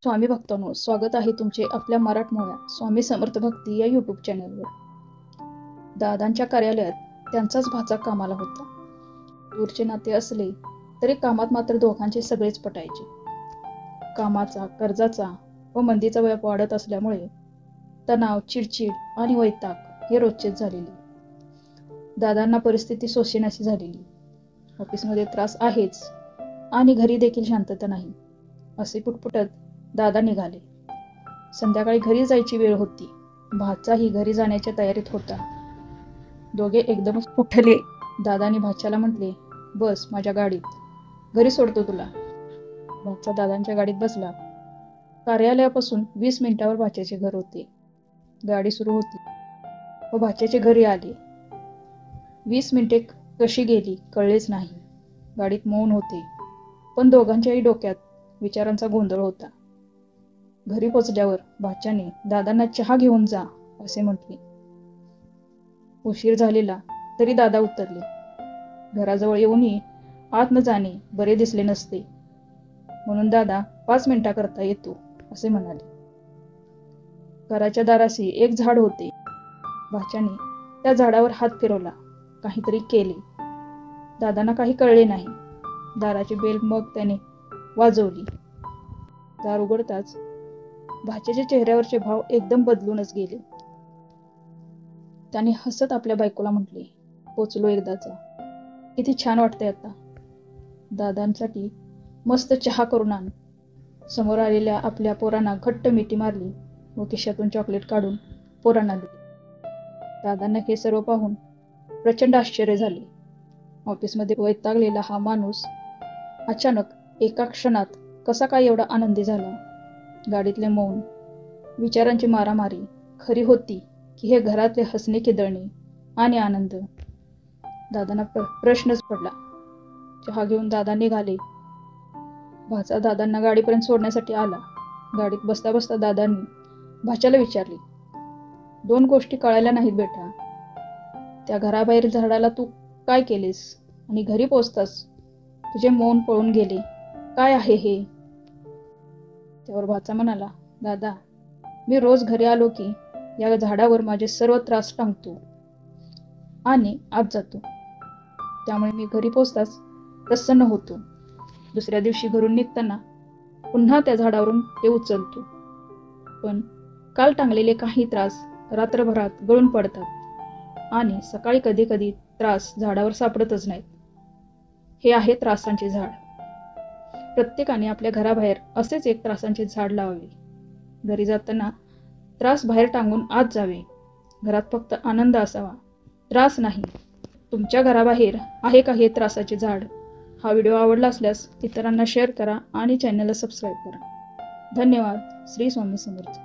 स्वामी भक्तांनो, स्वागत आहे तुमचे आपल्या मराठमोळ्या स्वामी समर्थ भक्ती या यूट्यूब चॅनलवर. दादांच्या कार्यालयात त्यांचाच भाचा कामाला होता. दूरचे नाते असले तरी कामात मात्र दोघांचे सगळेच पटायचे. कामाचा, कर्जाचा व मंदीचा व्याप वाढत असल्यामुळे तणाव, चिडचिड आणि वैताग हे रोजचेच झालेले. दादांना परिस्थिती सोसेनाशी झालेली. ऑफिसमध्ये त्रास आहेच आणि घरी देखील शांतता नाही असे पुटपुटत दादा निघाले. संध्याकाळी घरी जायची वेळ होती. भाचाही घरी जाण्याच्या तयारीत होता. दोघे एकदमच उठले. दादाने भाच्याला म्हटले, बस माझ्या गाडीत, घरी सोडतो तुला. भाचा दादांच्या गाडीत बसला. कार्यालयापासून 20 मिनिटावर भाच्याचे घर होते. गाडी सुरू होती व भाच्याचे घरी आले. 20 मिनिटे कशी गेली कळलेच नाही. गाडीत मौन होते, पण दोघांच्याही डोक्यात विचारांचा गोंधळ होता. घरी पोचल्यावर भाच्याने दादांना चहा घेऊन जा असे म्हटले. उशीर झालेला तरी दादा उतरले. घराजवळ येऊनही आत न जाणे बरे दिसले नसते, म्हणून दादा 5 मिनिटाकरता येतो असे म्हणाले. घराच्या दाराशी एक झाड होते. भाच्याने त्या झाडावर हात फिरवला, काहीतरी केले. दादांना काही कळले नाही. दाराची बेल मग त्याने वाजवली. दार उघडताच भाच्याच्या चेहऱ्यावरचे भाव एकदम बदलूनच गेले. त्याने हसत आपल्या बायकोला म्हटले, पोचलो एकदाचा, किती छान वाटतंय आता. दादांसाठी मस्त चहा करून आण. समोर आलेल्या आपल्या पोरांना घट्ट मिठी मारली व खिशातून चॉकलेट काढून पोरांना दिले. दादांना हे सर्व पाहून प्रचंड आश्चर्य झाले. ऑफिसमध्ये वैतागलेला हा माणूस अचानक एका क्षणात कसा काय एवढा आनंदी झाला. गाडीतले मौन, विचारांची मारामारी खरी होती की हे घरातले हसणे, खिदळणे आणि आनंद. दादांना प्रश्नच पडला. चहा घेऊन दादा निघाले. भाचा दादांना गाडीपर्यंत सोडण्यासाठी आला. गाडीत बसता बसता दादांनी भाच्याला विचारले, 2 गोष्टी कळायला नाहीत बेटा. त्या घराबाहेर झाडाला तू काय केलेस आणि घरी पोचताच तुझे मौन पळून गेले, काय आहे हे? त्यावर भाचा म्हणाला, दादा, मी रोज घरी आलो की या झाडावर माझे सर्व त्रास टांगतो आणि आत जातो. त्यामुळे मी घरी पोचताच प्रसन्न होतो. दुसऱ्या दिवशी घरून निघताना पुन्हा त्या झाडावरून ते उचलतो. पण काल टांगलेले काही त्रास रात्रभरात गळून पडतात आणि सकाळी कधी कधी त्रास झाडावर सापडतच नाहीत. हे आहे त्रासांचे झाड. प्रत्येकाने आपल्या घराबाहेर असेच एक त्रासांचे झाड लावावे. घरी जाताना त्रास बाहेर टांगून आत जावे. घरात फक्त आनंद असावा, त्रास नाही. तुमच्या घराबाहेर आहे का हे त्रासाचे झाड? हा व्हिडिओ आवडला असल्यास इतरांना शेअर करा आणि चॅनलला सबस्क्राईब करा. धन्यवाद. श्री स्वामी समर्थ.